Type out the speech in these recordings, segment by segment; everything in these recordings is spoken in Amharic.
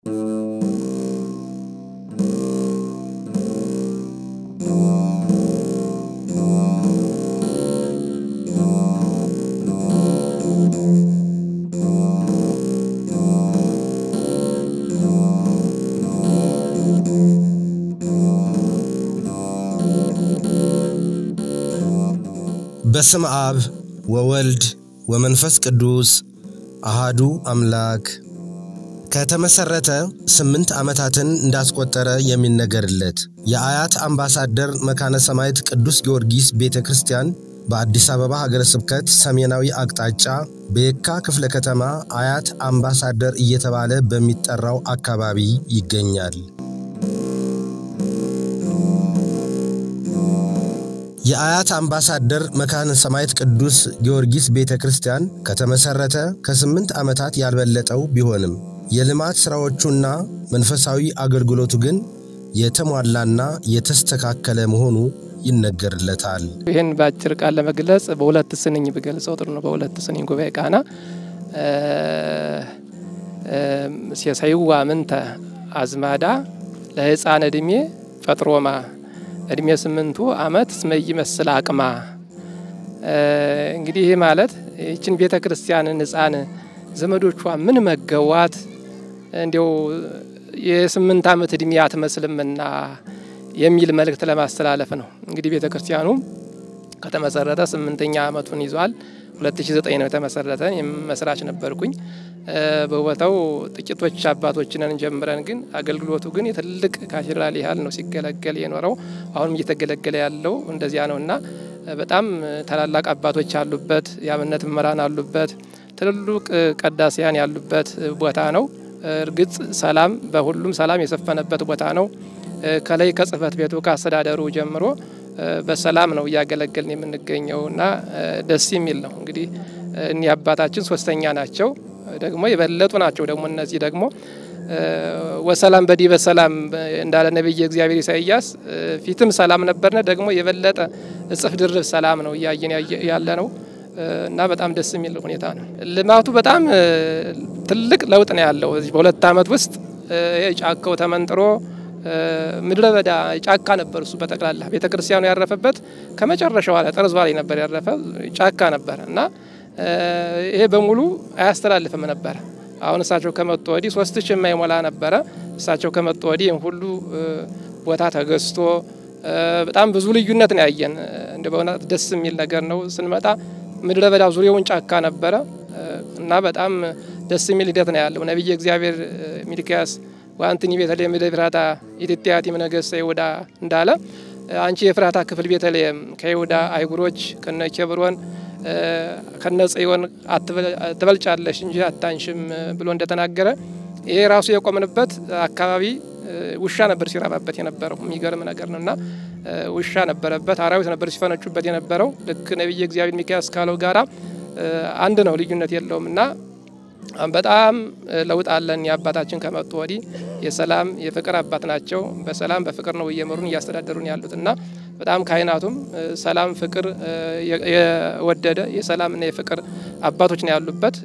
በስመ አብ ወወልድ ወመንፈስ ቅዱስ አሃዱ አምላክ ከተመሰረተ 8 ዓመታትን እንዳስቆጠረ የሚነገርለት የአያት አምባሳደር መካነ ሰማዕት ቅዱስ ጊዮርጊስ ቤተክርስቲያን በአዲስ አበባ ሀገረ ስብከት ሰሜናዊ አቅጣጫ በየካ ክፍለ ከተማ አያት አምባሳደር እየተባለ በሚጠራው አካባቢ ይገኛል። የአያት አምባሳደር መካነ ሰማዕት ቅዱስ ጊዮርጊስ ቤተክርስቲያን ከተመሰረተ ከ8 ዓመታት ያልበለጠው ቢሆንም የልማት ስራዎቹና መንፈሳዊ አገልግሎቱ ግን የተሟላና የተስተካከለ መሆኑ ይነገርለታል። ይሄን ባጭር ቃል ለመግለጽ በሁለት ስንኝ በገልጸው ጥሩ ነው። በሁለት ስንኝ ጉባኤ ቃና ሲያሳይዋ ምንተ አዝማዳ ለሕፃን እድሜ ፈጥሮማ እድሜ 8 ዓመት ስመይ መስል አቅማ እንግዲህ ይሄ ማለት እቺን ቤተክርስቲያንን ሕፃን ዘመዶቿ ምን መገዋት እንዴው የ8 ዓመት እድሜ አትመስልምና የሚል መልእክት ለማስተላለፍ ነው። እንግዲህ ቤተክርስቲያኑ ከተመሰረተ 8ኛ ዓመቱን ይዟል። 2009 ነው የተመሰረተ። መስራች ነበርኩኝ። በቦታው ጥቂቶች አባቶችንን ጀምረን ግን አገልግሎቱ ግን የትልቅ ካቴድራል ያህል ነው ሲገለገል የኖረው። አሁንም እየተገለገለ ያለው እንደዚያ ነውና በጣም ታላላቅ አባቶች ያሉበት ያመነት መራን ያሉበት ትልልቅ ቀዳሲያን ያሉበት ቦታ ነው። እርግጥ ሰላም በሁሉም ሰላም የሰፈነበት ቦታ ነው። ከላይ ከጽፈት ቤቱ ከአስተዳደሩ ጀምሮ በሰላም ነው ያገለገልን የምንገኘውና ደስ የሚል ነው። እንግዲህ እኛ አባታችን ሶስተኛ ናቸው ደግሞ የበለጡ ናቸው። ደግሞ እነዚህ ደግሞ ወሰላም በዲበ ሰላም እንዳለ ነብይ እግዚአብሔር ኢሳይያስ ፊትም ሰላም ነበርነ ደግሞ የበለጠ እጽፍ ድርብ ሰላም ነው ያየን ያለ ነው እና በጣም ደስ የሚል ሁኔታ ነው። ልማቱ በጣም ትልቅ ለውጥ ነው ያለው። በዚህ በሁለት ዓመት ውስጥ ጫካው ተመንጥሮ ምድረ በዳ ጫካ ነበር። እሱ በተቀላላ ቤተክርስቲያኑ ያረፈበት ከመጨረሻው አለ ጠርዝ ላይ ነበር ያረፈ ጫካ ነበር እና ይሄ በሙሉ አያስተላልፍም ነበር። አሁን እሳቸው ከመጡ ወዲህ 3000 የማይሞላ ነበር። እሳቸው ከመጡ ወዲህ ሁሉ ቦታ ተገዝቶ በጣም ብዙ ልዩነት ነው ያየን። እንደበእውነት ደስ የሚል ነገር ነው። ስንመጣ ምድረ በዳ ዙሪያውን ጫካ ነበር እና በጣም ደስ የሚል ሂደት ነው ያለው። ነብይ እግዚአብሔር ሚልኪያስ ወአንተኒ ቤተልሔም ለፍራታ ኢትዮጵያቲ መነገሰ ይሁዳ እንዳለ አንቺ የፍራታ ክፍል ቤተልሔም ከይሁዳ አይጉሮች ከነኬብሮን ከነጽዮን አትበልጫለሽ እንጂ አታንሽም ብሎ እንደተናገረ ይሄ ራሱ የቆምንበት አካባቢ ውሻ ነበር ሲራባበት የነበረው የሚገርም ነገር ነውና ውሻ ነበረበት አራዊት ነበር ሲፈነጩበት የነበረው። ልክ ነብይ እግዚአብሔር ሚልኪያስ ካለው ጋራ አንድ ነው፣ ልዩነት የለውምና በጣም ለውጥ አለን። ያባታችን ከመጡ ወዲህ የሰላም የፍቅር አባት ናቸው። በሰላም በፍቅር ነው እየመሩን እያስተዳደሩን ያሉትና በጣም ካህናቱም ሰላም ፍቅር የወደደ የሰላምና የፍቅር አባቶች ነው ያሉበት።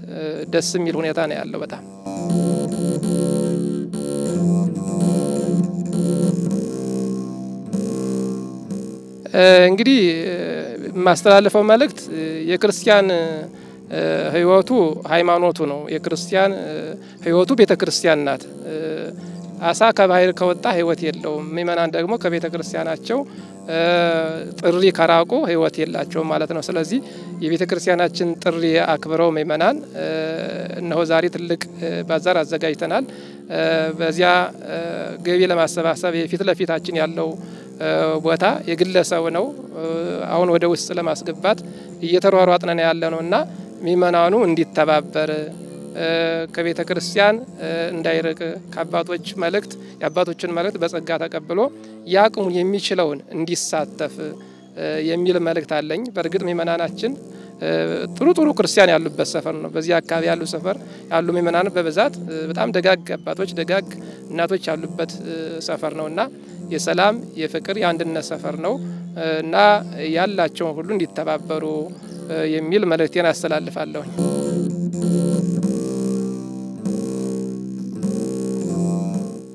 ደስ የሚል ሁኔታ ነው ያለው በጣም እንግዲህ ማስተላለፈው መልእክት የክርስቲያን ህይወቱ ሃይማኖቱ ነው። የክርስቲያን ህይወቱ ቤተክርስቲያን ናት። አሳ ከባህር ከወጣ ህይወት የለውም። ምእመናን ደግሞ ከቤተክርስቲያናቸው ጥሪ ከራቁ ህይወት የላቸውም ማለት ነው። ስለዚህ የቤተክርስቲያናችን ጥሪ አክብረው ምእመናን እነሆ ዛሬ ትልቅ ባዛር አዘጋጅተናል። በዚያ ገቢ ለማሰባሰብ የፊት ለፊታችን ያለው ቦታ የግለሰው ነው። አሁን ወደ ውስጥ ለማስገባት እየተሯሯጥን ያለነውና ምእመናኑ እንዲተባበር ከቤተክርስቲያን እንዳይርቅ ከአባቶች መልእክት የአባቶችን መልእክት በጸጋ ተቀብሎ ያቅሙን የሚችለውን እንዲሳተፍ የሚል መልእክት አለኝ። በርግጥ ምእመናናችን ጥሩ ክርስቲያን ያሉበት ሰፈር ነው። በዚህ አካባቢ ያሉ ሰፈር ያሉ ምእመናን በብዛት በጣም ደጋግ አባቶች ደጋግ እናቶች ያሉበት ሰፈር ነውና የሰላም የፍቅር የአንድነት ሰፈር ነው እና ያላቸው ሁሉ እንዲተባበሩ የሚል መልእክቴን አስተላልፋለሁ።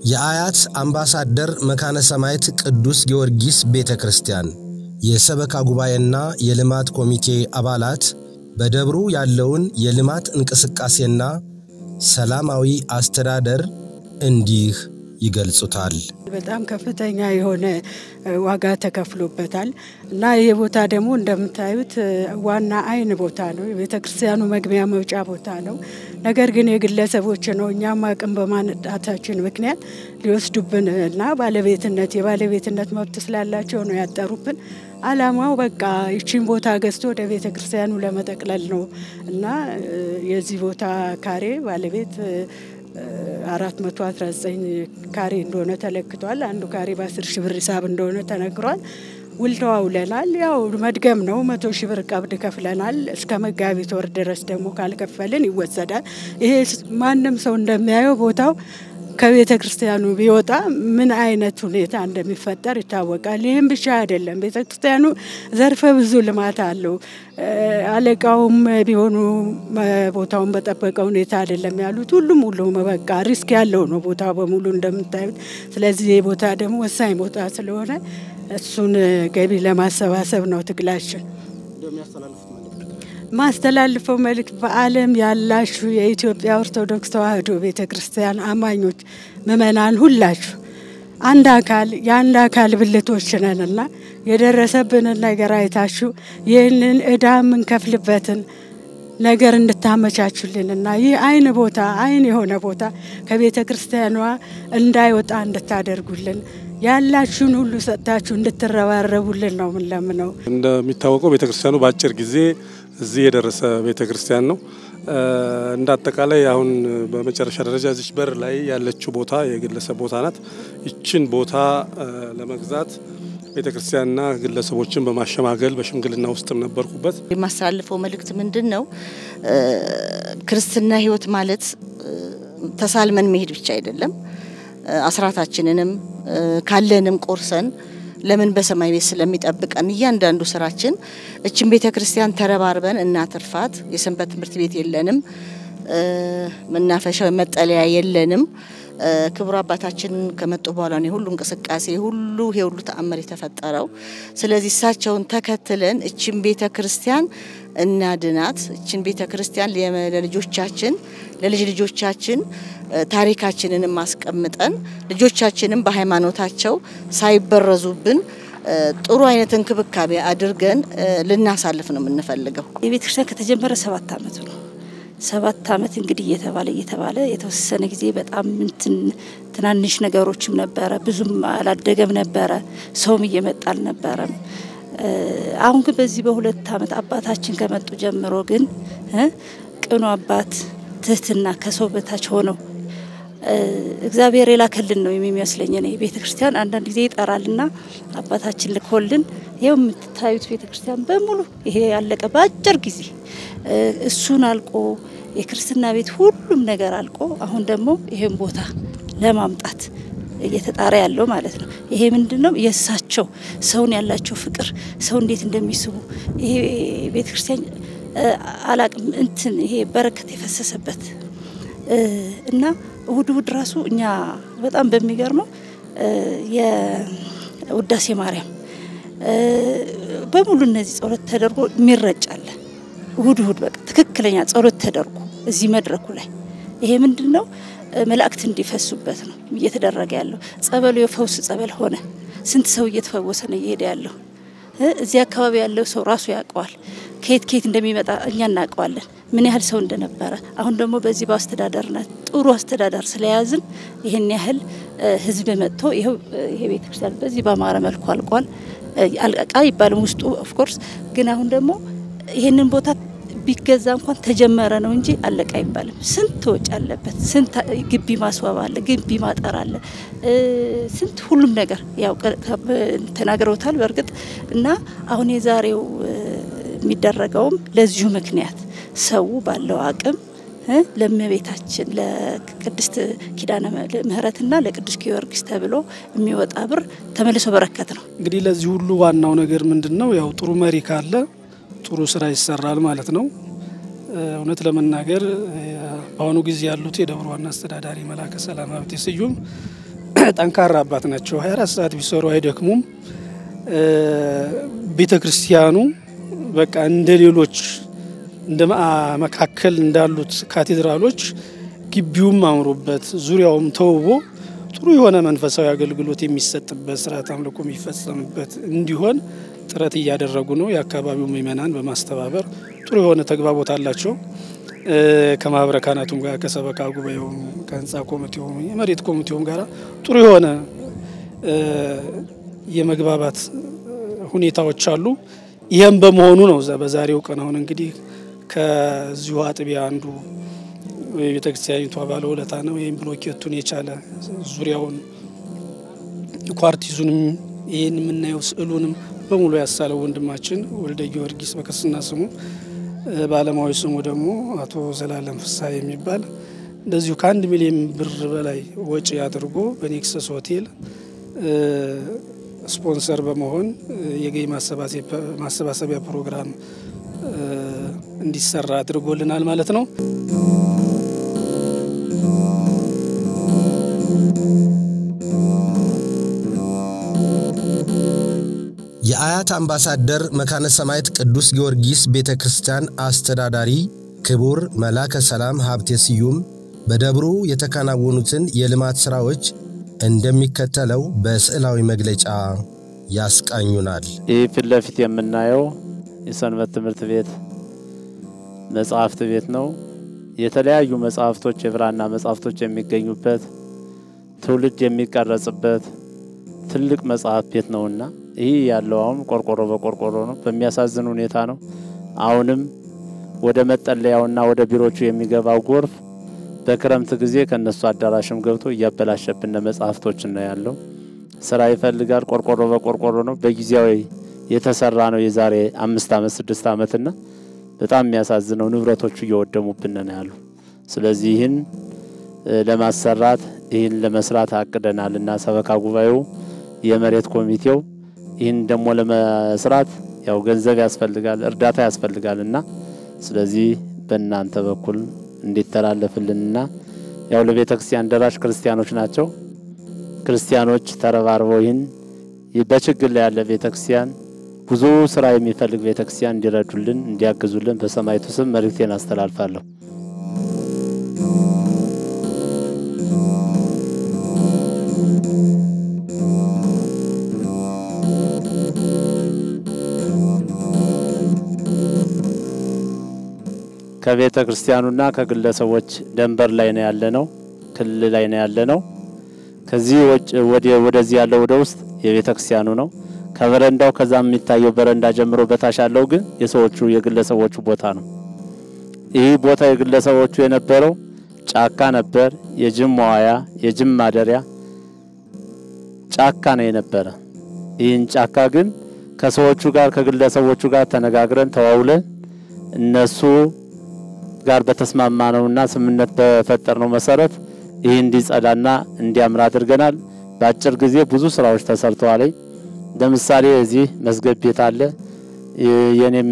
የአያት አምባሳደር መካነ ሰማዕት ቅዱስ ጊዮርጊስ ቤተክርስቲያን የሰበካ ጉባኤና የልማት ኮሚቴ አባላት በደብሩ ያለውን የልማት እንቅስቃሴና ሰላማዊ አስተዳደር እንዲህ ይገልጹታል። በጣም ከፍተኛ የሆነ ዋጋ ተከፍሎበታል እና ይሄ ቦታ ደግሞ እንደምታዩት ዋና አይን ቦታ ነው። የቤተክርስቲያኑ መግቢያ መውጫ ቦታ ነው። ነገር ግን የግለሰቦች ነው። እኛም አቅም በማነጣታችን ምክንያት ሊወስዱብንና የባለቤትነት መብት ስላላቸው ነው ያጠሩብን። አላማው በቃ ይቺን ቦታ ገዝቶ ወደ ቤተክርስቲያኑ ለመጠቅለል ነው እና የዚህ ቦታ ካሬ ባለቤት 419 ካሬ እንደሆነ ተለክቷል። አንዱ ካሬ በ10 ሺህ ብር ሂሳብ እንደሆነ ተነግሯል። ውል ተዋውለናል። ያው መድገም ነው። 100 ሺህ ብር ቀብድ ከፍለናል። እስከ መጋቢት ወር ድረስ ደግሞ ካልከፈልን ይወሰዳል። ይሄ ማንም ሰው እንደሚያየው ቦታው ከቤተ ክርስቲያኑ ቢወጣ ምን አይነት ሁኔታ እንደሚፈጠር ይታወቃል። ይሄም ብቻ አይደለም። ቤተ ክርስቲያኑ ዘርፈ ብዙ ልማት አለው። አለቃውም ቢሆኑ ቦታውን በጠበቀ ሁኔታ አይደለም ያሉት። ሁሉም በቃ ሪስክ ያለው ነው ቦታው በሙሉ እንደምታዩት። ስለዚህ ይሄ ቦታ ደግሞ ወሳኝ ቦታ ስለሆነ እሱን ገቢ ለማሰባሰብ ነው ትግላችን። ማስተላልፈው መልእክት በዓለም ያላችሁ የኢትዮጵያ ኦርቶዶክስ ተዋሕዶ ቤተክርስቲያን አማኞች ምእመናን ሁላችሁ የአንድ አካል ብልቶች ነንና የደረሰብንን ነገር አይታችሁ ይህንን ዕዳ የምንከፍልበትን ነገር እንድታመቻቹልንና ይህ አይን የሆነ ቦታ ከቤተ ክርስቲያኗ እንዳይወጣ እንድታደርጉልን ያላችሁን ሁሉ ሰጣችሁ እንድትረባረቡልን ነው ምንለምነው። እንደሚታወቀው ቤተክርስቲያኑ በአጭር ጊዜ እዚህ የደረሰ ቤተክርስቲያን ነው። እንዳጠቃላይ አሁን በመጨረሻ ደረጃ እዚህ በር ላይ ያለችው ቦታ የግለሰብ ቦታ ናት። ይችን ቦታ ለመግዛት ቤተክርስቲያንና ግለሰቦችን በማሸማገል በሽምግልና ውስጥም ነበርኩበት። የማሳልፈው መልእክት ምንድነው? ክርስትና ህይወት ማለት ተሳልመን መሄድ ብቻ አይደለም። አስራታችንንም ካለንም ቆርሰን ለምን በሰማይ ቤት ስለሚጠብቀን እያንዳንዱ ስራችን እቺን ቤተክርስቲያን ተረባርበን እናትርፋት። የሰንበት ትምህርት ቤት የለንም፣ መናፈሻ መጠለያ የለንም። ክቡር አባታችን ከመጡ በኋላ ነው ሁሉ እንቅስቃሴ ሁሉ ተአምር የተፈጠረው። ስለዚህ እሳቸውን ተከትለን እቺን ቤተክርስቲያን እናድናት። እቺን ቤተክርስቲያን ለልጅ ልጆቻችን ታሪካችንን ማስቀምጠን ልጆቻችንን በሃይማኖታቸው ሳይበረዙብን ጥሩ አይነት እንክብካቤ አድርገን ልናሳልፍ ነው የምንፈልገው። የቤተክርስቲያን ከተጀመረ 7 አመት ነው። 7 አመት እንግዲህ እየተባለ የተወሰነ ጊዜ በጣም ትናንሽ ነገሮችም ነበረ፣ ብዙም አላደገም ነበረ፣ ሰውም እየመጣል ነበረ። አሁን ግን በዚህ በ2 አመት አባታችን ከመጡ ጀምሮ ግን ቅኑ አባት ትህትና ከሰው በታች ሆነው እግዚአብሔር የላከልን ነው የሚመስለኝ። እኔ ቤተክርስቲያን አንዳንድ ጊዜ ይጠራልና አባታችን ልኮልን ይሄው የምትታዩት ቤተክርስቲያን በሙሉ ይሄ ያለቀ በአጭር ጊዜ እሱን አልቆ የክርስትና ቤት ሁሉም ነገር አልቆ አሁን ደግሞ ይሄን ቦታ ለማምጣት እየተጣራ ያለው ማለት ነው። ይሄ ምንድነው? የሳቸው ሰውን ያላቸው ፍቅር ሰው እንዴት እንደሚስቡ ይሄ ቤተክርስቲያን አላቅም ይሄ በረከት የፈሰሰበት እና እሁድ ራሱ እኛ በጣም በሚገርመው የውዳሴ ማርያም በሙሉ እነዚህ ጸሎት ተደርጎ የሚረጫል እሁድ በቃ ትክክለኛ ጸሎት ተደርጎ እዚህ መድረኩ ላይ ይሄ ምንድነው? መላእክት እንዲፈሱበት ነው እየተደረገ ያለው። ጸበሉ የፈውስ ጸበል ሆነ። ስንት ሰው እየተፈወሰ ነው እየሄደ ያለው። እዚህ አካባቢ ያለው ሰው ራሱ ያውቀዋል። ከየት እንደሚመጣ እኛ እናውቀዋለን፣ ምን ያህል ሰው እንደነበረ። አሁን ደግሞ በዚህ በአስተዳደርና ጥሩ አስተዳደር ስለያዝን ይሄን ያህል ህዝብ መጥቶ ይሄ ቤተክርስቲያን በዚህ በአማረ መልኩ አልቋል። አልቃ ይባልም ውስጡ ኦፍ ኮርስ ግን አሁን ደግሞ ይሄንን ቦታ ቢገዛ እንኳን ተጀመረ ነው እንጂ አለቃ ይባልም። ስንት ወጭ አለበት፣ ስንት ግቢ ማስዋብ አለ፣ ግቢ ማጠር አለ፣ ስንት ሁሉም ነገር ያው ተናግረውታል በርግጥ እና አሁን የዛሬው የሚደረገውም ለዚሁ ምክንያት ሰው ባለው አቅም ለመቤታችን ለቅድስት ኪዳነ ምህረትና ለቅዱስ ጊዮርጊስ ተብሎ የሚወጣ ብር ተመልሶ በረከት ነው። እንግዲህ ለዚህ ሁሉ ዋናው ነገር ምንድነው? ያው ጥሩ መሪ ካለ ጥሩ ስራ ይሰራል ማለት ነው። እውነት ለመናገር በአሁኑ ጊዜ ያሉት የደብሩ ዋና አስተዳዳሪ መላከ ሰላም ሀብቴ ስዩም ጠንካራ አባት ናቸው። 24 ሰዓት ቢሰሩ አይደክሙም። ቤተክርስቲያኑ በቃ እንደሌሎች እንደ መካከል እንዳሉት ካቴድራሎች ግቢውም አምሮበት ዙሪያውም ተውቦ ጥሩ የሆነ መንፈሳዊ አገልግሎት የሚሰጥበት ስርዓት አምልኮ የሚፈጸምበት እንዲሆን ጥረት እያደረጉ ነው። የአካባቢው ምእመናን በማስተባበር ጥሩ የሆነ ተግባቦት አላቸው። ከማህበረ ካህናቱም ጋር ከሰበካ ጉባኤውም ከህንጻ ኮሚቴውም የመሬት ኮሚቴውም ጋር ጥሩ የሆነ የመግባባት ሁኔታዎች አሉ። ይሄም በመሆኑ ነው በዛሬው ቀን አሁን እንግዲህ ከዚሁ አጥቢያ አንዱ የቤተክርስቲያኒቷ ባለውለታ ነው። ይሄን ብሎኬቱን የቻለ ዙሪያውን ኳርቲዙንም ይሄን የምናየው ስዕሉንም በሙሉ ያሳለው ወንድማችን ወልደ ጊዮርጊስ በክርስትና ስሙ ባለማዊ ስሙ ደግሞ አቶ ዘላለም ፍስሐ የሚባል እንደዚሁ ከ1 ሚሊዮን ብር በላይ ወጪ አድርጎ በኔክሰስ ሆቴል ስፖንሰር በመሆን የገቢ ማሰባሰቢያ ፕሮግራም እንዲሰራ አድርጎልናል ማለት ነው። የአያት አምባሳደር መካነ ሰማዕት ቅዱስ ጊዮርጊስ ቤተክርስቲያን አስተዳዳሪ ክቡር መላከ ሰላም ሀብቴ ስዩም በደብሩ የተከናወኑትን የልማት ስራዎች እንደሚከተለው በስዕላዊ መግለጫ ያስቃኙናል። ይህ ፊት ለፊት የምናየው የሰንበት ትምህርት ቤት መጽሐፍት ቤት ነው። የተለያዩ መጽሐፍቶች የብራና መጽሐፍቶች የሚገኙበት ትውልድ የሚቀረጽበት ትልቅ መጽሐፍ ቤት ነውና ይህ ያለው አሁን ቆርቆሮ በቆርቆሮ ነው። በሚያሳዝን ሁኔታ ነው። አሁንም ወደ መጠለያውና ወደ ቢሮቹ የሚገባው ጎርፍ በክረምት ጊዜ ከነሱ አዳራሽም ገብቶ እያበላሸብን መጽሐፍቶችን ነው ያለው። ስራ ይፈልጋል። ቆርቆሮ በቆርቆሮ ነው። በጊዜያዊ የተሰራ ነው የዛሬ 5 አመት 6 አመትና በጣም የሚያሳዝነው ንብረቶቹ እየወደሙብን ነው ያሉ። ስለዚህ ይህን ለማሰራት ይህን ለመስራት አቅደናልና ሰበካ ጉባኤው የመሬት ኮሚቴው ይህን ደግሞ ለመስራት ያው ገንዘብ ያስፈልጋል፣ እርዳታ ያስፈልጋልና ስለዚህ በእናንተ በኩል እንዲተላለፍልንና ያው ለቤተክርስቲያን ደራሽ ክርስቲያኖች ናቸው። ክርስቲያኖች ተረባርበው ይህን በችግር ላይ ያለ ቤተክርስቲያን ብዙ ስራ የሚፈልግ ቤተክርስቲያን እንዲረዱልን እንዲያግዙልን በሰማዕቱ ስም መልእክቴን አስተላልፋለሁ። ከቤተ ክርስቲያኑና ከግለሰቦች ደንበር ላይ ነው ያለነው፣ ክልል ላይ ነው ያለነው። ከዚህ ወደዚህ ያለው ወደ ውስጥ የቤተ ክርስቲያኑ ነው። ከበረንዳው ከዛም የሚታየው በረንዳ ጀምሮ በታች ያለው ግን የሰዎቹ የግለሰቦቹ ቦታ ነው። ይህ ቦታ የግለሰቦቹ የነበረው ጫካ ነበር። የጅም መዋያ የጅም ማደሪያ ጫካ ነው የነበረ። ይህን ጫካ ግን ከሰዎቹ ጋር ከግለሰቦቹ ጋር ተነጋግረን ተዋውለን እነሱ ጋር በተስማማነውና ስምምነት በፈጠርነው መሰረት ይህ እንዲጸዳና እንዲያምር አድርገናል። በአጭር ጊዜ ብዙ ስራዎች ተሰርተዋል። ለምሳሌ እዚህ መስገድ ቤት አለ፣ የኔም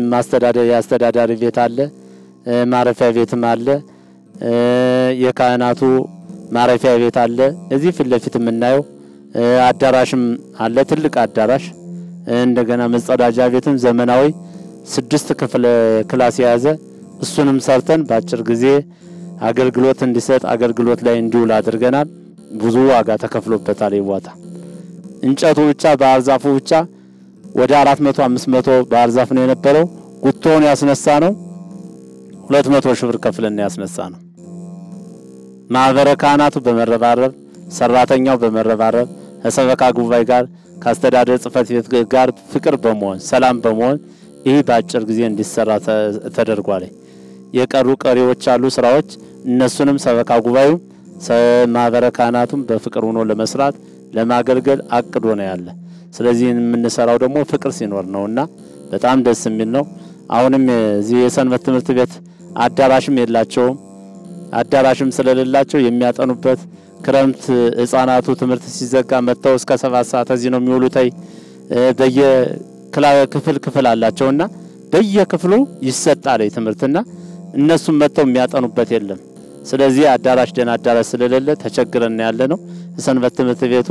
አስተዳዳሪ ቤት አለ፣ ማረፊያ ቤትም አለ፣ የካህናቱ ማረፊያ ቤት አለ። እዚህ ፊት ለፊት የምናየው አዳራሽም አለ፣ ትልቅ አዳራሽ። እንደገና መጸዳጃ ቤትም ዘመናዊ 6 ክፍል ክላስ የያዘ እሱንም ሰርተን በአጭር ጊዜ አገልግሎት እንዲሰጥ አገልግሎት ላይ እንዲውል አድርገናል። ብዙ ዋጋ ተከፍሎበታል። ይዋጣ እንጨቱ ብቻ በአርዛፉ ብቻ ወደ 400 500 በአርዛፍ ነው የነበረው። ጉቶውን ያስነሳ ነው 200 ሺህ ብር ከፍለን ያስነሳ ነው። ማህበረ ካህናቱ በመረባረብ ሰራተኛው በመረባረብ ከሰበካ ጉባኤ ጋር ከአስተዳደር ጽፈት ቤት ጋር ፍቅር በመሆን ሰላም በመሆን ይህ በአጭር ጊዜ እንዲሰራ ተደርጓል። የቀሩ ቀሪዎች አሉ ስራዎች። እነሱንም ሰበካ ጉባኤው ማህበረ ካህናቱም በፍቅር ሆኖ ለመስራት ለማገልገል አቅዶ ነው ያለ። ስለዚህ የምንሰራው ደግሞ ፍቅር ሲኖር ነውና በጣም ደስ የሚል ነው። አሁንም እዚህ የሰንበት ትምህርት ቤት አዳራሽም የላቸውም። አዳራሽም ስለሌላቸው የሚያጠኑበት ክረምት ህፃናቱ ትምህርት ሲዘጋ መተው እስከ 7 ሰዓት እዚህ ነው የሚውሉት። ክፍል አላቸውና በየክፍሉ ይሰጣል ትምህርትና እነሱም መተው የሚያጠኑበት የለም። ስለዚህ አዳራሽ ደና አዳራሽ ስለሌለ ተቸግረን ያለነው ሰንበት ትምህርት ቤቱ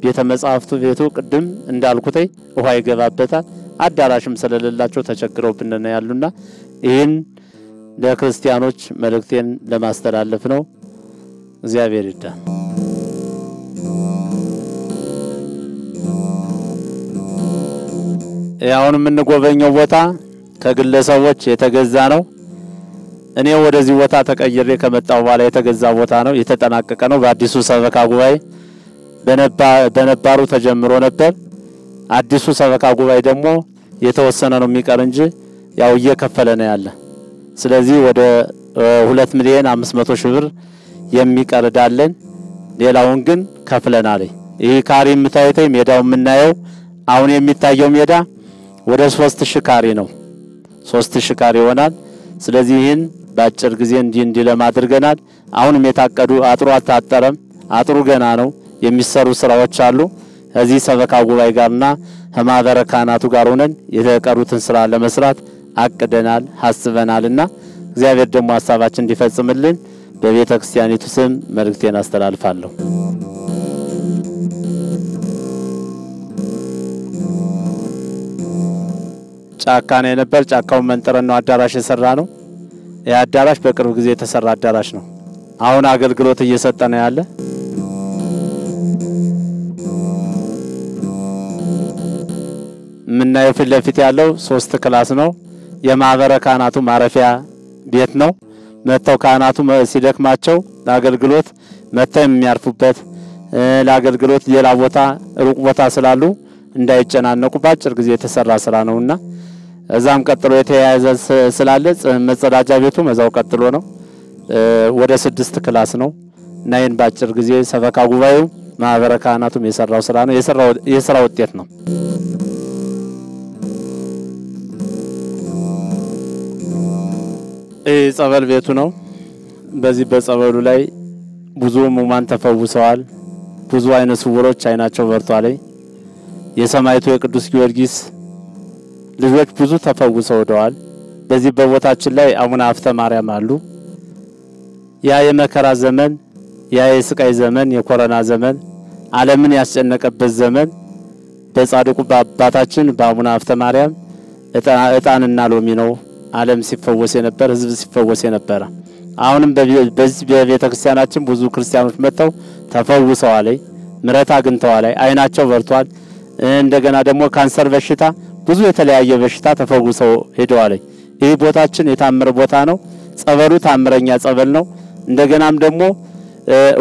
ቤተ መጻሕፍቱ ቤቱ ቅድም እንዳልኩተይ ውሃ ይገባበታል አዳራሽም ስለሌላቸው ተቸግረውብን ነው ያሉና ይሄን ለክርስቲያኖች መልእክቴን ለማስተላለፍ ነው እግዚአብሔር ይርዳን ያውን ምን ጎበኘው ቦታ ከግለሰቦች የተገዛ ነው እኔ ወደዚህ ቦታ ተቀይሬ ከመጣው በኋላ የተገዛ ቦታ ነው የተጠናቀቀ ነው በአዲሱ ሰበካ ጉባኤ በነባሩ ተጀምሮ ነበር አዲሱ ሰበካ ጉባኤ ደግሞ የተወሰነ ነው የሚቀር እንጂ ያው እየከፈለ ነው ያለ ስለዚህ ወደ 2,500,000 ብር የሚቀርዳለን ሌላውን ግን ከፍለናል ይሄ ካሬ የምታዩት ሜዳው የምናየው አሁን የሚታየው ሜዳ ወደ 3000 ካሬ ነው 3000 ካሬ ይሆናል ስለዚህ ይሄን ባጭር ጊዜ እንዲ ለማድርገናል አሁን የታቀዱ አጥሩ አልታጠረም አጥሩ ገና ነው የሚሰሩ ስራዎች አሉ እዚህ ሰበካ ጉባኤ ጋርና ማህበረ ካህናቱ ጋር ሆነን የተቀሩትን ስራ ለመስራት አቅደናል ሐስበናልና እግዚአብሔር ደግሞ ሐሳባችን እንዲፈጽምልን በቤተ ክርስቲያኒቱ ስም መልእክቴን አስተላልፋለሁ ጫካ ነው የነበር ጫካውን መንጠረን ነው አዳራሽ የሰራ ነው ያ አዳራሽ በቅርብ ጊዜ የተሰራ አዳራሽ ነው አሁን አገልግሎት እየሰጠ ነው ያለ ምናየው ፊት ለፊት ያለው 3 ክላስ ነው የማህበረ ካህናቱ ማረፊያ ቤት ነው መተው ካህናቱ ሲደክማቸው ለአገልግሎት መተው የሚያርፉበት ለአገልግሎት ሌላ ቦታ ሩቅ ቦታ ስላሉ እንዳይጨናነቁ ባጭር ጊዜ የተሰራ ስራ ነውና እዛም ቀጥሎ የተያያዘ ስላለ መጸዳጃ ቤቱ መዛው ቀጥሎ ነው ወደ 6 ክላስ ነው ናይን ባጭር ጊዜ ሰበካ ጉባኤው ማህበረ ካህናቱም የሰራው ስራ ነው የስራ ውጤት ነው ጸበል ቤቱ ነው በዚህ በጸበሉ ላይ ብዙ ሙማን ተፈውሰዋል ብዙ አይነ ስውሮች አይናቸው በርቷል የሰማይቱ የቅዱስ ጊዮርጊስ ልጆች ብዙ ተፈውሰው ወደዋል በዚህ በቦታችን ላይ አቡነ አፍተ ማርያም አሉ ያ የመከራ ዘመን ያ የስቃይ ዘመን የኮሮና ዘመን ዓለምን ያስጨነቀበት ዘመን በጻድቁ በአባታችን በአቡነ አፍተ ማርያም እጣንና ሎሚ ነው ዓለም ሲፈወስ የነበር ህዝብ ሲፈወስ የነበር አሁንም በዚህ በቤተ ክርስቲያናችን ብዙ ክርስቲያኖች መተው ተፈውሰዋል ምሕረት አግኝተዋል አይናቸው በርቷል እንደገና ደግሞ ካንሰር በሽታ ብዙ የተለያየ በሽታ ተፈውሰው ሄደዋል ይሄ ቦታችን የታምረ ቦታ ነው ጸበሉ ታምረኛ ጸበል ነው እንደገናም ደግሞ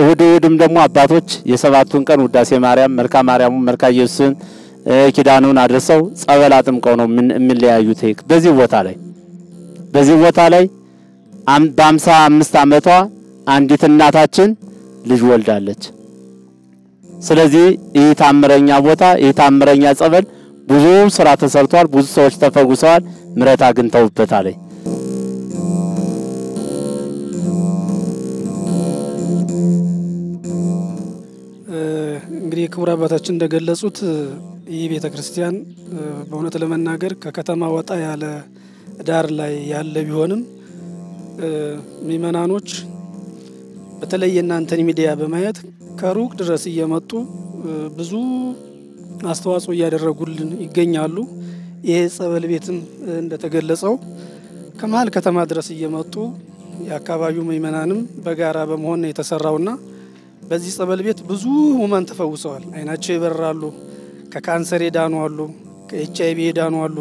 እሁድም ደግሞ አባቶች የሰባቱን ቀን ውዳሴ ማርያም መልካ ማርያም መልካ ኢየሱስን ኪዳኑን አድርሰው ጸበል አጥምቀው ነው ምን ለያዩት በዚህ ቦታ ላይ በ55 ዓመቷ አንዲት እናታችን ልጅ ወልዳለች ስለዚህ ይህ ታምረኛ ቦታ ይህ ታምረኛ ጸበል ብዙ ስራ ተሰርቷል ብዙ ሰዎች ተፈውሰዋል ምሕረት አግኝተውበታል እንግዲህ ክቡር አባታችን እንደገለጹት ይህ ቤተ ክርስቲያን በእውነት ለመናገር ከከተማ ወጣ ያለ ዳር ላይ ያለ ቢሆንም ሚመናኖች በተለይ እናንተን ሚዲያ በማየት ከሩቅ ድረስ እየመጡ ብዙ አስተዋጽኦ ያደረጉልን ይገኛሉ ይሄ ጸበል ቤትም እንደተገለጸው ከመሃል ከተማ ድረስ እየመጡ ያካባቢው ሚመናንም በጋራ በመሆን የተሰራውና በዚህ ጸበል ቤት ብዙ ሙማን ተፈውሰዋል አይናቸው ይበራሉ ከካንሰር የዳኑ አሉ ከኤችአይቪ የዳኑ አሉ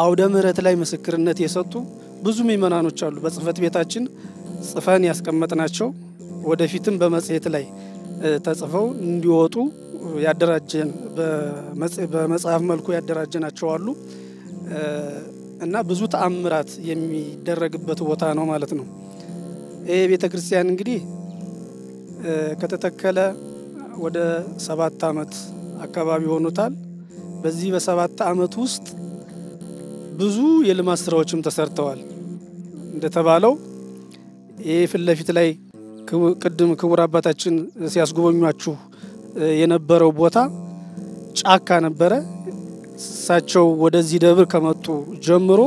አውደ ምህረት ላይ ምስክርነት የሰጡ ብዙ ሚመናኖች አሉ በጽፈት ቤታችን ጽፈን ያስቀመጥናቸው ወደፊትም በመጽሔት ላይ ተጽፈው እንዲወጡ ያደራጀን በመጽሐፍ መልኩ ያደራጀናቸው አሉ እና ብዙ ተአምራት የሚደረግበት ቦታ ነው ማለት ነው ይሄ ቤተ ክርስቲያን እንግዲህ ከተተከለ ወደ 7 አመት አካባቢ ሆኖታል በዚህ በ7 አመት ውስጥ ብዙ የልማት ስራዎችም ተሰርተዋል እንደተባለው ይሄ ፍለፊት ላይ ቅድም ክቡር አባታችን ሲያስጎበኙአችሁ የነበረው ቦታ ጫካ ነበረ እሳቸው ወደዚህ ደብር ከመጡ ጀምሮ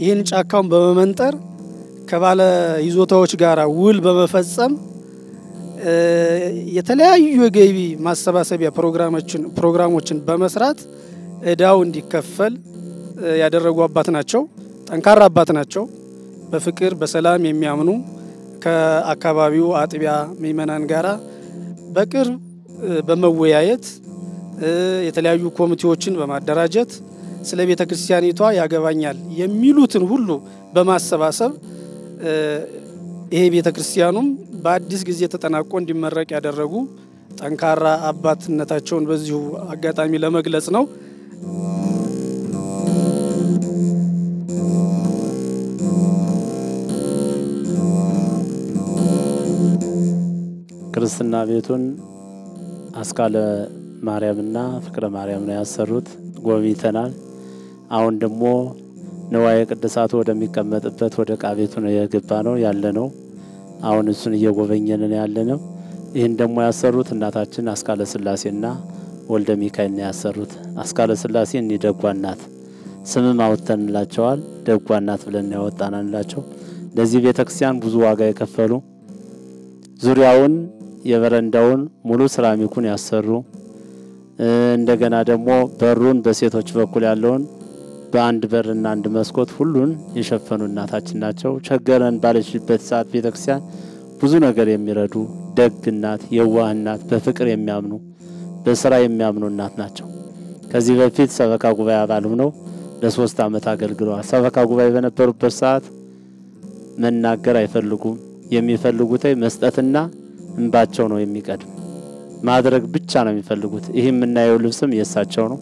ይህን ጫካውን በመመንጠር ከባለ ይዞታዎች ጋር ውል በመፈጸም የተለያዩ የገቢ ማሰባሰቢያ ፕሮግራሞችን በመስራት እዳው እንዲከፈል ያደረጉ አባት ናቸው። ጠንካራ አባት ናቸው። በፍቅር በሰላም የሚያምኑ ከአካባቢው አጥቢያ ምእመናን ጋራ በቅርብ በመወያየት የተለያዩ ኮሚቴዎችን በማደራጀት ስለ ቤተ ክርስቲያኒቷ ያገባኛል የሚሉትን ሁሉ በማሰባሰብ ይሄ ቤተ ክርስቲያኑም በአዲስ ጊዜ ተጠናቆ እንዲመረቅ ያደረጉ ጠንካራ አባትነታቸውን በዚሁ አጋጣሚ ለመግለጽ ነው። ክርስትና ቤቱን አስካለ ማርያምና ፍቅረ ማርያም ነው ያሰሩት። ጎብኝተናል። አሁን ደግሞ ንዋየ ቅድሳቱ ወደሚቀመጥበት ወደ ዕቃ ቤቱ ነው የገባ ነው ያለ ነው። አሁን እሱን እየጎበኘን ነው ያለ ነው። ይህን ደግሞ ያሰሩት እናታችን አስካለ ስላሴና ወልደ ሚካኤል ነው ያሰሩት። አስካለ ስላሴ እኒ ደጓ እናት ስምም አውጥተንላቸዋል። ደጓ እናት ብለን ያወጣናላቸው ለዚህ ቤተክርስቲያን ብዙ ዋጋ የከፈሉ ዙሪያውን የበረንዳውን ሙሉ ሰራሚኩን ያሰሩ እንደገና ደግሞ በሩን በሴቶች በኩል ያለውን በአንድ በርና አንድ መስኮት ሁሉን የሸፈኑ እናታችን ናቸው። ቸገረን ባለሽበት ሰዓት ቤተክርስቲያን ብዙ ነገር የሚረዱ ደግ እናት፣ የዋህ እናት፣ በፍቅር የሚያምኑ በስራ የሚያምኑ እናት ናቸው። ከዚህ በፊት ሰበካ ጉባኤ አባል ሆነው ለ3 አመት አገልግለዋል። ሰበካ ጉባኤ በነበሩበት ሰዓት መናገር አይፈልጉም። የሚፈልጉት መስጠትና እንባቸው ነው የሚቀድም ማድረግ ብቻ ነው የሚፈልጉት። ይሄም እናየው ልብስም የሳቸው ነው።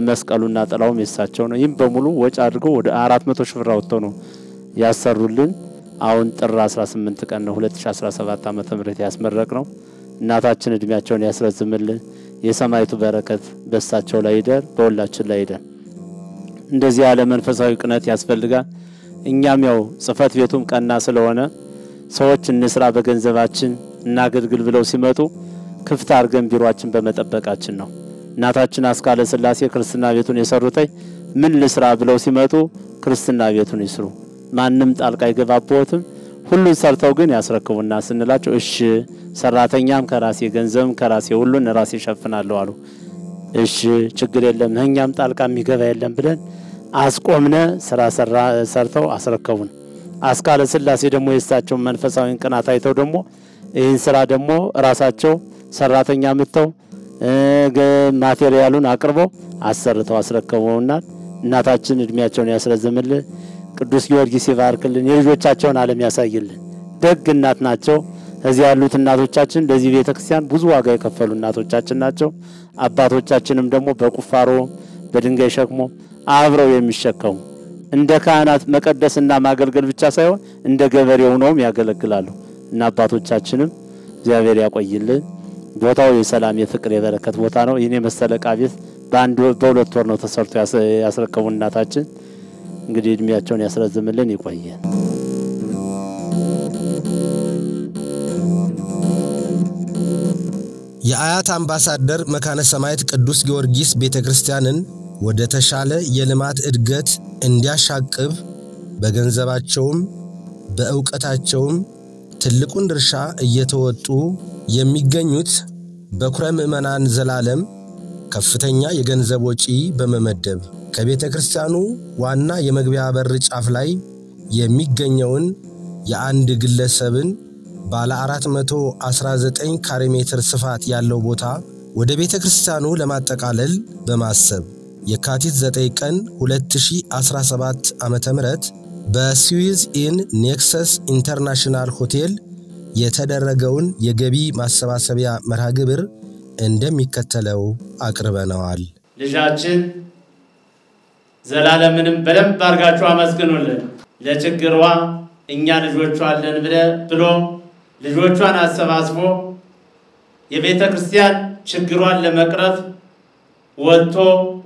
መስቀሉና ጥላውም የሳቸው ነው። ይህም በሙሉ ወጭ አድርገው ወደ 400 ሺህ ብር አውጥተው ነው ያሰሩልን። አሁን ጥር 18 ቀን ነው 2017 ዓመተ ምህረት ያስመረቅ ነው። እናታችን እድሜያቸውን ያስረዝምልን። የሰማይቱ በረከት በሳቸው ላይ ይደር፣ በሁላችን ላይ ይደር። እንደዚህ ያለ መንፈሳዊ ቅነት ያስፈልጋል። እኛም ያው ጽፈት ቤቱም ቀና ስለሆነ ሰዎች እንስራ በገንዘባችን እናገልግል ብለው ሲመጡ ክፍት አርገን ቢሮአችን በመጠበቃችን ነው። እናታችን አስካለ ስላሴ ክርስትና ቤቱን የሰሩታይ ምን ልስራ ብለው ሲመጡ ክርስትና ቤቱን ይስሩ፣ ማንም ጣልቃ አይገባቦትም፣ ሁሉን ሰርተው ግን ያስረክቡና ስንላቸው እሺ ሰራተኛም ከራሴ ገንዘብም ከራሴ ሁሉን ራሴ ሸፍናለሁ አሉ። እሺ ችግር የለም እኛም ጣልቃ የሚገባ የለም ብለን አስቆምነ። ስራ ሰርተው አስረከቡን። አስካለ ስላሴ ደግሞ የሳቸው መንፈሳዊ ቅናት አይተው ደግሞ ይህን ስራ ደግሞ ራሳቸው ሰራተኛ መጥተው ማቴሪያሉን አቅርበው አሰርተው አስረከቡና እናታችን እድሜያቸውን ያስረዝምልን። ቅዱስ ጊዮርጊስ ይባርክልን። የልጆቻቸውን ዓለም ያሳይልን። ደግ እናት ናቸው። እዚህ ያሉት እናቶቻችን ለዚህ ቤተክርስቲያን ብዙ ዋጋ የከፈሉ እናቶቻችን ናቸው። አባቶቻችንም ደግሞ በቁፋሮ በድንጋይ ሸክሞ አብረው የሚሸከሙ እንደ ካህናት መቀደስና ማገልገል ብቻ ሳይሆን እንደ ገበሬው ነውም ያገለግላሉ። እና አባቶቻችንም እግዚአብሔር ያቆይልን። ቦታው የሰላም የፍቅር የበረከት ቦታ ነው። ይሄን መሰለ ዕቃ ቤት በሁለት ወር ነው ተሰርቶ ያስረከቡ እናታችን። እንግዲህ እድሜያቸውን ያስረዝምልን፣ ይቆየን። የአያት አምባሳደር መካነ ሰማዕት ቅዱስ ጊዮርጊስ ቤተክርስቲያንን ወደ ተሻለ የልማት እድገት እንዲያሻቅብ በገንዘባቸውም በእውቀታቸውም ትልቁን ድርሻ እየተወጡ የሚገኙት በኩረ ምእመናን ዘላለም ከፍተኛ የገንዘብ ወጪ በመመደብ ከቤተክርስቲያኑ ዋና የመግቢያ በር ጫፍ ላይ የሚገኘውን የአንድ ግለሰብን ባለ 419 ካሬ ሜትር ስፋት ያለው ቦታ ወደ ቤተክርስቲያኑ ለማጠቃለል በማሰብ የካቲት 9 ቀን 2017 ዓመተ ምህረት በስዊዝ ኢን ኔክሰስ ኢንተርናሽናል ሆቴል የተደረገውን የገቢ ማሰባሰቢያ መርሃ ግብር እንደሚከተለው አቅርበናል። ልጃችን ዘላለምንም በደንብ አርጋችሁ አመስግኑልን። ለችግሯ እኛ ልጆቿ አለን ብሎ ልጆቿን አሰባስቦ የቤተ ክርስቲያን ችግሯን ለመቅረፍ ወጥቶ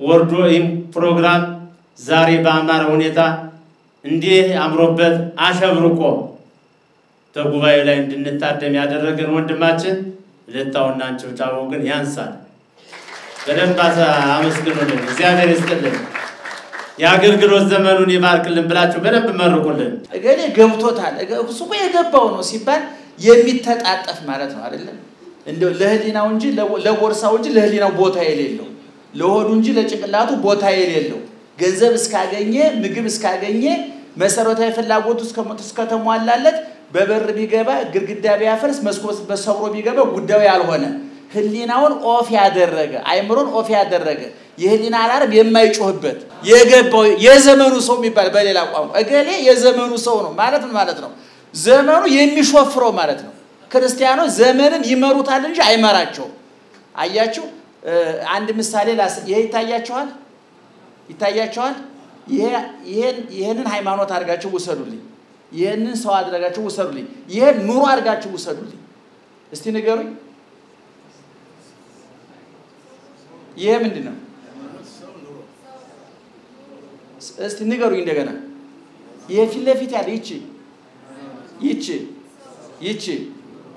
ወርዶ ይህን ፕሮግራም ዛሬ በአማረ ሁኔታ እንዲህ አምሮበት አሸብርቆ ተጉባኤ ላይ እንድንታደም ያደረገን ወንድማችን ለታውና ጭብጫው ግን ያንሳል። በደንብ አመስግኑልን። እግዚአብሔር ይስጥልን። የአገልግሎት ዘመኑን ይባርክልን ብላችሁ በደንብ መርቁልን። እገሌ ገብቶታል እሱ እኮ የገባው ነው ሲባል የሚተጣጠፍ ማለት ነው አይደለም እንደው ለህሊናው እንጂ ለቦርሳው እንጂ ለህሊናው ቦታ የሌለው ለሆዱ እንጂ ለጭንቅላቱ ቦታ የሌለው ገንዘብ እስካገኘ ምግብ እስካገኘ መሰረታዊ ፍላጎቱ እስከተሟላለት በበር ቢገባ ግርግዳ ቢያፈርስ መስኮት በሰብሮ ቢገባ ጉዳዩ ያልሆነ ህሊናውን ኦፍ ያደረገ አይምሮን ኦፍ ያደረገ የህሊና አላርም የማይጮህበት የገባው የዘመኑ ሰው የሚባል በሌላ ቋንቋ እገሌ የዘመኑ ሰው ነው ማለት ነው ዘመኑ የሚሾፍረው ማለት ነው ክርስቲያኖች ዘመንን ይመሩታል እንጂ አይመራቸው አያችሁ አንድ ምሳሌ ይሄ ይታያችኋል ይሄንን ሃይማኖት አድርጋችሁ ወሰዱልኝ ይሄንን ሰው አድርጋችሁ ወሰዱልኝ ይሄን ኑሮ አድርጋችሁ ወሰዱልኝ እስቲ ንገሩኝ ይሄ ምንድነው እስቲ ንገሩኝ እንደገና ይሄ ፊት ለፊት ያለ ይቺ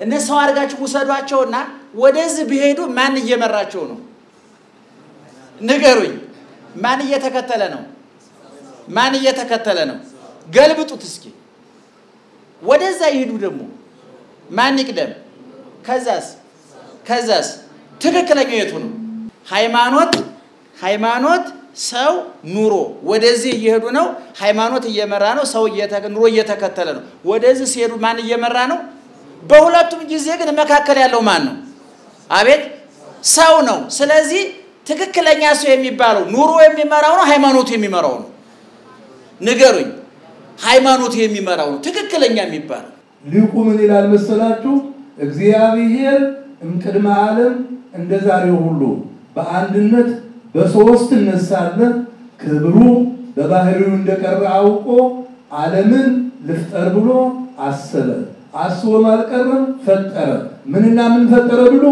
እነ ሰው አድርጋችሁ ወሰዷቸውና ወደዚህ ቢሄዱ ማን እየመራቸው ነው ንገሩኝ ማን እየተከተለ ነው ገልብጡት እስኪ ወደዛ ይሄዱ ደግሞ ማን ይቅደም ከዛስ ትክክለኛው የቱ ነው ሃይማኖት ሰው ኑሮ ወደዚህ እየሄዱ ነው ሃይማኖት እየመራ ነው ሰው ኑሮ እየተከተለ ነው ወደዚህ ሲሄዱ ማን እየመራ ነው በሁለቱም ጊዜ ግን መካከል ያለው ማን ነው አቤት ሰው ነው ስለዚህ ትክክለኛ ሰው የሚባለው ኑሮ የሚመራው ነው ሃይማኖት የሚመራው ነው ንገሩኝ ሃይማኖት የሚመራው ነው ትክክለኛ የሚባለው ሊቁ ምን ይላል መሰላችሁ እግዚአብሔር እምቅድመ ዓለም እንደዛሬው ሁሉ በአንድነት በሶስትነት ሳለ ክብሩ በባህሪው እንደቀረ አውቆ ዓለምን ልፍጠር ብሎ አሰበ አስቦ ማልቀረም ፈጠረ ምንና ምን ፈጠረ ብሎ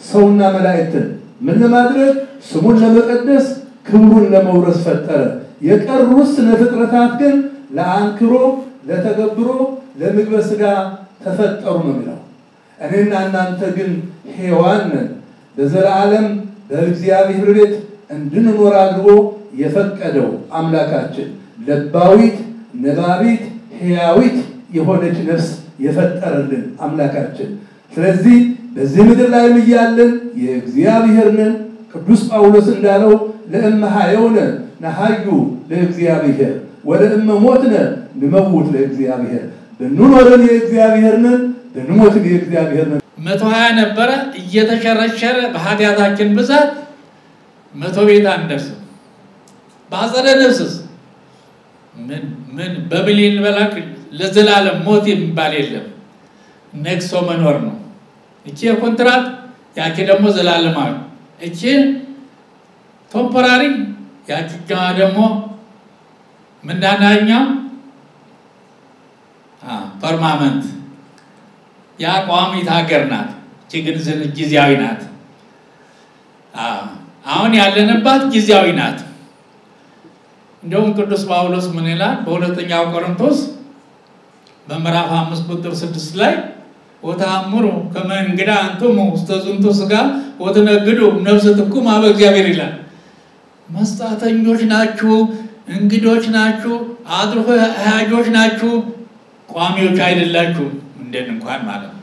ሰውና መላእክትን ምን ለማድረግ ስሙን ለመቀደስ ክብሩን ለመውረስ ፈጠረ የቀሩት ፍጥረታት ግን ለአንክሮ ለተገብሮ ለምግበ ስጋ ተፈጠሩ ነው የሚለው እኔና እናንተ ግን ሔዋን ለዘላለም በእግዚአብሔር ቤት እንድንኖር አድርጎ የፈቀደው አምላካችን ለባዊት ነባቢት ሕያዊት የሆነች ነፍስ የፈጠረልን አምላካችን ስለዚህ በዚህ ምድር ላይ ያለን የእግዚአብሔርን ቅዱስ ጳውሎስ እንዳለው ለእመሃየውነ ነሐዩ ለእግዚአብሔር ወለእመ ሞትነ ንመውት ለእግዚአብሔር ብንኖርን የእግዚአብሔርን ብንሞት የእግዚአብሔርን 120 ነበረ እየተሸረሸረ በኃጢአታችን ብዛት 100 ቤት አንደርስም ባዘረ ነፍስስ ምን በብሊን በላክ ለዘላለም ሞት የሚባል የለም ነክሶ መኖር ነው እቺ ኮንትራት ያቺ ደግሞ ዘላለማዊ እቺ ቴምፖራሪ ያቺ ደግሞ ምንዳናኛ ፐርማነንት ያ ቋሚት ሀገር ናት እቺ ግን ጊዜያዊ ናት አሁን ያለንባት ጊዜያዊ ናት እንደውም ቅዱስ ጳውሎስ ምን ይላል በሁለተኛው ቆሮንቶስ በምዕራፍ 5 ቁጥር 6 ላይ ወታምሩ ከመንግዳ አንተሙ ውስተዝንቱ ስጋ ወተነግዱ ነፍሰትኩም አበ እግዚአብሔር ይላል መስጣተኞች ናችሁ እንግዶች ናችሁ አድርጎ ያጆች ናችሁ ቋሚዎች አይደላችሁ እንደን እንኳን ማለት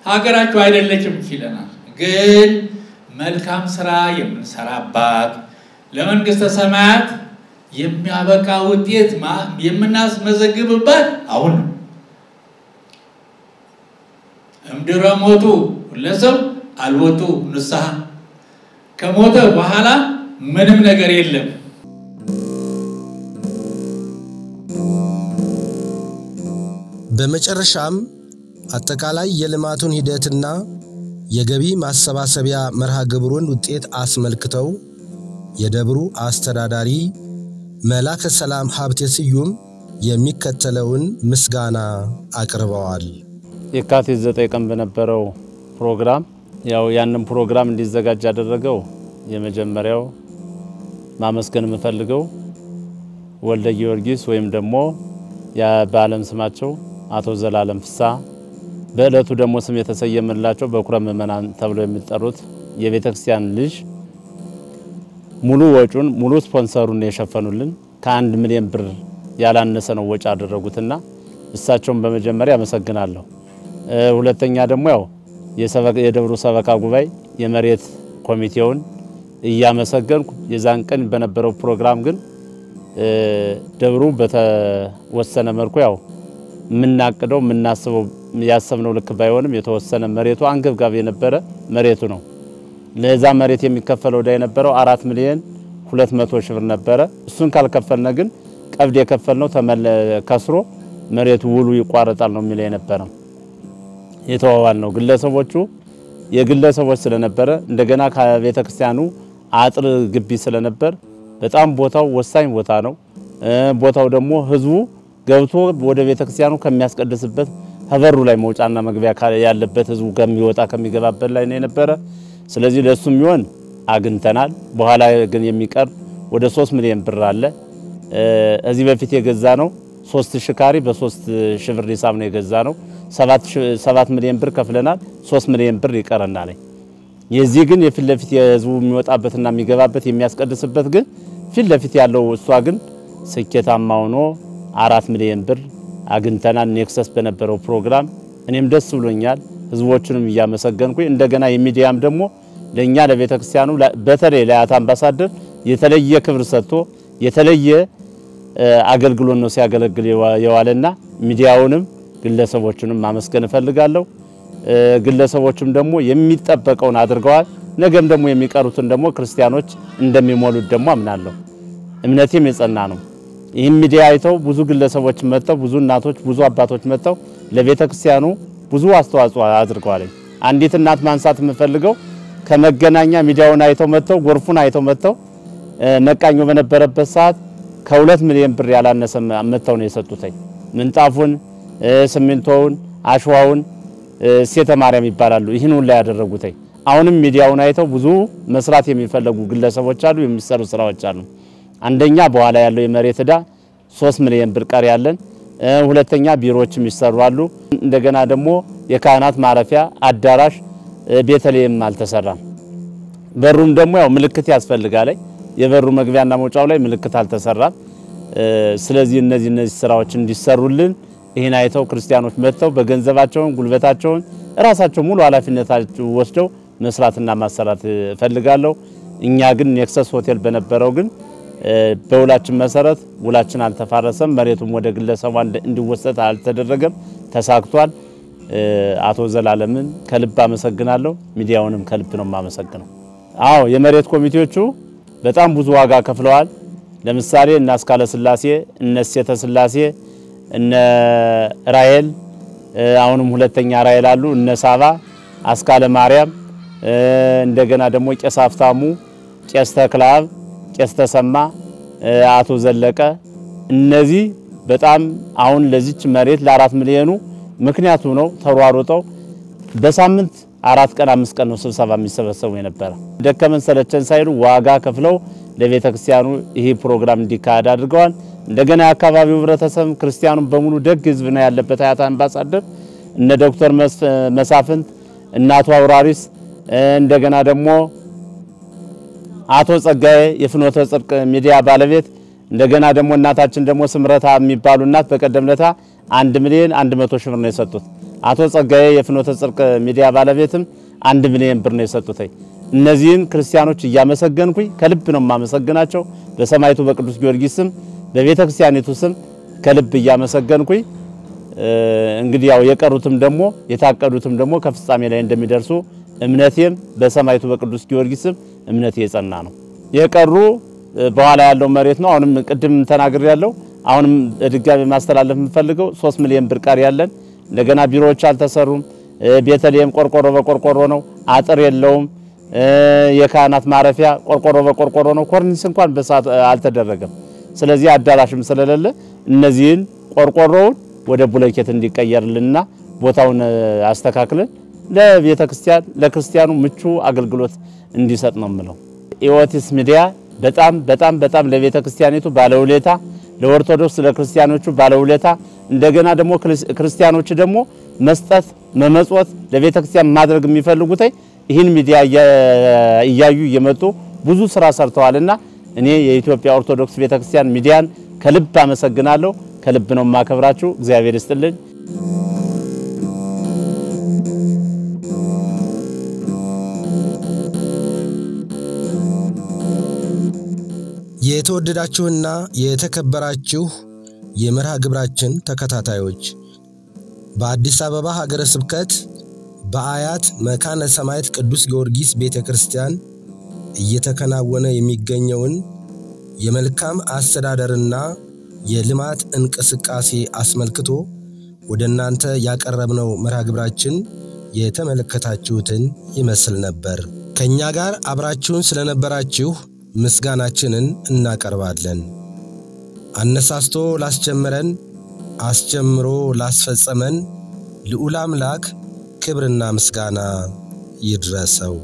ሀገራችሁ አይደለችም ይችላል ግን መልካም ስራ የምንሰራባት ለመንግስተ ሰማያት የሚያበቃ ውጤት የምናስመዘግብባት አሁን እምድረ ሞቱ ለሰው አልወጡ ንስሐ ከሞተ በኋላ ምንም ነገር የለም በመጨረሻም አጠቃላይ የልማቱን ሂደትና የገቢ ማሰባሰቢያ መርሃ ግብሩን ውጤት አስመልክተው የደብሩ አስተዳዳሪ መላከ ሰላም ሀብቴ ስዩም የሚከተለውን ምስጋና አቅርበዋል። የካቲት 9 ቀን በነበረው ፕሮግራም ያው ያንን ፕሮግራም እንዲዘጋጅ ያደረገው የመጀመሪያው ማመስገን የምፈልገው ወልደ ጊዮርጊስ ወይም ደግሞ የባለም ስማቸው አቶ ዘላለም ፍሳ በእለቱ ደግሞ ስም የተሰየመላቸው በኩረ ምእመናን ተብለው የሚጠሩት የቤተክርስቲያን ልጅ ሙሉ ወጪውን ሙሉ ስፖንሰሩን የሸፈኑልን ከ1 ሚሊዮን ብር ያላነሰ ነው ወጪ አደረጉትና እሳቸውን በመጀመሪያ አመሰግናለሁ። ሁለተኛ ደግሞ ያው የደብሩ ሰበካ ጉባኤ የመሬት ኮሚቴውን እያመሰገንኩ የዛን ቀን በነበረው ፕሮግራም ግን ደብሩ በተወሰነ መልኩ ያው ምናቅደው ምናስበው ያሰብነው ልክ ባይሆንም የተወሰነ መሬቱ አንገብጋቢ የነበረ መሬቱ ነው። ለዛ መሬት የሚከፈለው ዳ የነበረው 4 ሚሊዮን 200 ሺህ ብር ነበረ። እሱን ካልከፈልነ ግን ቀብድ የከፈልነው ከስሮ መሬቱ ውሉ ይቋረጣል ነው የሚለው የነበረው። የተዋዋል ነው ግለሰቦቹ የግለሰቦች ስለነበረ እንደገና ከቤተ ክርስቲያኑ አጥር ግቢ ስለነበር በጣም ቦታው ወሳኝ ቦታ ነው። ቦታው ደግሞ ህዝቡ ገብቶ ወደ ቤተ ክርስቲያኑ ከሚያስቀድስበት ሀበሩ ላይ መውጫና መግቢያ ያለበት ህዝቡ ከሚወጣ ከሚገባበት ላይ ነው የነበረ። ስለዚህ ለሱም ይሆን አግንተናል። በኋላ ግን የሚቀር ወደ 3 ሚሊዮን ብር አለ። እዚህ በፊት የገዛ ነው 3000 ካሬ በ3000 ብር ሂሳብ ነው የገዛ ነው። 7 ሚሊዮን ብር ከፍለናል። 3 ሚሊዮን ብር ይቀርናል። የዚህ ግን የፊት ለፊት የህዝቡ የሚወጣበትና የሚገባበት የሚያስቀድስበት ግን ፊት ለፊት ያለው እሷ ግን ስኬታማ ሆኖ 4 ሚሊዮን ብር አግንተናል። ኔክሰስ በነበረው ፕሮግራም እኔም ደስ ብሎኛል። ህዝቦቹንም እያመሰገንኩኝ እንደገና የሚዲያም ደግሞ ለኛ ለቤተ ክርስቲያኑ በተለይ ለአያት አምባሳደር የተለየ ክብር ሰጥቶ የተለየ አገልግሎት ነው ሲያገለግል የዋለና ሚዲያውንም ግለሰቦቹንም ማመስገን ፈልጋለሁ። ግለሰቦቹም ደግሞ የሚጠበቀውን አድርገዋል። ነገም ደግሞ የሚቀሩትን ደግሞ ክርስቲያኖች እንደሚሞሉት ደግሞ አምናለሁ። እምነቴም የጸና ነው። ይህን ሚዲያ አይተው ብዙ ግለሰቦች መጥተው ብዙ እናቶች ብዙ አባቶች መጥተው ለቤተ ክርስቲያኑ ብዙ አስተዋጽኦ አድርገዋል። አንዲት እናት ማንሳት የምፈልገው ከመገናኛ ሚዲያውን አይተው መጥተው ጎርፉን አይተው መጥተው መቃኞ በነበረበት ሰዓት ከ2 ሚሊዮን ብር ያላነሰ መጥተው ነው የሰጡት። ምንጣፉን፣ ሲሚንቶውን፣ አሸዋውን ሴተ ማርያም ይባላሉ። ይህን ሁሉ ያደረጉት አሁንም ሚዲያውን አይተው ብዙ መስራት የሚፈልጉ ግለሰቦች አሉ። የሚሰሩ ስራዎች አሉ። አንደኛ በኋላ ያለው የመሬት ዕዳ 3 ሚሊዮን ብር ቀር ያለን፣ ሁለተኛ ቢሮዎችም ይሰራሉ። እንደገና ደግሞ የካህናት ማረፊያ አዳራሽ ቤተልሔም አልተሰራም። በሩም ደግሞ ያው ምልክት ያስፈልጋል። የበሩ መግቢያና መውጫው ላይ ምልክት አልተሰራም። ስለዚህ እነዚህ ስራዎች እንዲሰሩልን ይሄን አይተው ክርስቲያኖች መጥተው በገንዘባቸው ጉልበታቸው ራሳቸው ሙሉ ኃላፊነታቸው ወስደው መስራትና ማሰራት ፈልጋለሁ። እኛ ግን ኔክሰስ ሆቴል በነበረው ግን በውላችን መሰረት ውላችን አልተፋረሰም። መሬቱም ወደ ግለሰቡ እንዲወሰድ አልተደረገም። ተሳክቷል። አቶ ዘላለምን ከልብ አመሰግናለሁ። ሚዲያውንም ከልብ ነው ማመሰግነው። አዎ የመሬት ኮሚቴዎቹ በጣም ብዙ ዋጋ ከፍለዋል። ለምሳሌ እና አስካለ ስላሴ እነ ሴተ ስላሴ እነ ራኤል አሁንም ሁለተኛ ራኤል አሉ እነ ሳባ አስካለ ማርያም እንደገና ደግሞ ቄስ አፍታሙ ቄስ ተክላብ ቄስ ተሰማ አቶ ዘለቀ እነዚህ በጣም አሁን ለዚች መሬት ለ4 ሚሊዮኑ ምክንያቱ ነው ተሯሩጠው በሳምንት 4 ቀን 5 ቀን ነው ስብሰባ የሚሰበሰቡ የነበረ። ደከመን ሰለቸን ሳይሉ ዋጋ ከፍለው ለቤተ ክርስቲያኑ ይሄ ፕሮግራም እንዲካሄድ አድርገዋል። እንደገና የአካባቢው ህብረተሰብ ክርስቲያኑ በሙሉ ደግ ህዝብ ነው ያለበት አያት አምባሳደር እነ ዶክተር መሳፍንት እናቱ አውራሪስ እንደገና ደግሞ አቶ ጸጋዬ የፍኖተ ጽድቅ ሚዲያ ባለቤት እንደገና ደግሞ እናታችን ደግሞ ስምረታ የሚባሉ እናት በቀደምለታ 1 ሚሊዮን 100 ሺህ ብር ነው የሰጡት። አቶ ጸጋዬ የፍኖተ ጽድቅ ሚዲያ ባለቤትም 1 ሚሊዮን ብር ነው የሰጡት። እነዚህን ክርስቲያኖች እያመሰገንኩኝ ከልብ ነው ማመሰግናቸው። በሰማይቱ በቅዱስ ጊዮርጊስ ስም በቤተ ክርስቲያኒቱ ስም ከልብ እያመሰገንኩኝ እንግዲህ ያው የቀሩትም ደግሞ የታቀዱትም ደግሞ ከፍጻሜ ላይ እንደሚደርሱ እምነቴም በሰማይቱ በቅዱስ ጊዮርጊስ ስም እምነቴ የጸና ነው። የቀሩ በኋላ ያለው መሬት ነው። አሁንም ቅድም ተናግሬ ያለው አሁንም ድጋሚ ማስተላለፍ የምፈልገው 3 ሚሊዮን ብር ቀር ያለን እንደገና ቢሮዎች አልተሰሩም። ቤተልሔም ቆርቆሮ በቆርቆሮ ነው። አጥር የለውም። የካህናት ማረፊያ ቆርቆሮ በቆርቆሮ ነው። ኮርኒስ እንኳን በሰዓት አልተደረገም። ስለዚህ አዳራሽም ስለሌለ እነዚህን ቆርቆሮውን ወደ ቡለኬት እንዲቀየርልና ቦታውን አስተካክለን ለቤተ ክርስቲያን ለክርስቲያኑ ምቹ አገልግሎት እንዲሰጥ ነው የምለው። ኢኦቲስ ሚዲያ በጣም ለቤተ ክርስቲያኒቱ ባለውለታ ለኦርቶዶክስ ለክርስቲያኖቹ ባለውለታ እንደገና ደግሞ ክርስቲያኖች ደግሞ መስጠት መመጽወት ለቤተ ክርስቲያን ማድረግ የሚፈልጉት ይህን ሚዲያ እያዩ እየመጡ ብዙ ስራ ሰርተዋልና እኔ የኢትዮጵያ ኦርቶዶክስ ቤተክርስቲያን ሚዲያን ከልብ አመሰግናለሁ። ከልብ ነው ማከብራችሁ። እግዚአብሔር ይስጥልኝ። የተወደዳችሁና የተከበራችሁ የመርሃ ግብራችን ተከታታዮች በአዲስ አበባ ሀገረ ስብከት በአያት መካነ ሰማዕት ቅዱስ ጊዮርጊስ ቤተክርስቲያን እየተከናወነ የሚገኘውን የመልካም አስተዳደርና የልማት እንቅስቃሴ አስመልክቶ ወደናንተ ያቀረብነው መርሃ ግብራችን የተመለከታችሁትን ይመስል ነበር። ከኛ ጋር አብራችሁን ስለነበራችሁ ምስጋናችንን እናቀርባለን። አነሳስቶ ላስጀመረን አስጀምሮ ላስፈጸመን ልዑል አምላክ ክብርና ምስጋና ይድረሰው።